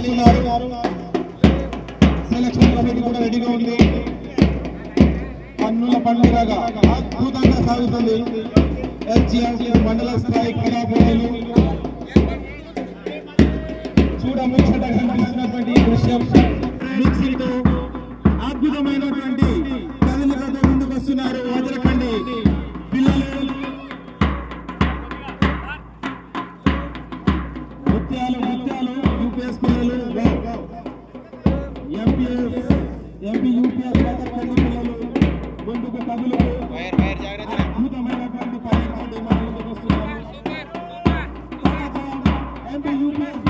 తెలియజేస్తున్నారు. Selection committee కూడా రెడీగా ఉంది. పన్నుల పండుగగా అద్భుతంగా సాగుతుంది. ఎస్జిఎం మండల స్థాయి క్రీడా పోటీలు చూడముచ్చటగా కనిపిస్తున్నటువంటి దృశ్యం. మిక్సింగ్ తో అద్భుతమైనటువంటి కదలికతో ముందుకు వస్తున్నారు. వదలకండి పిల్లలు. ముత్యాలు యూపీఎస్ పిల్లలు, ఎంపీ యూపీఎస్ వదలకండి పిల్లలు ముందుకు కదులు. అద్భుతమైనటువంటి పర్యటన ముందుకు వస్తున్నారు. MP UPS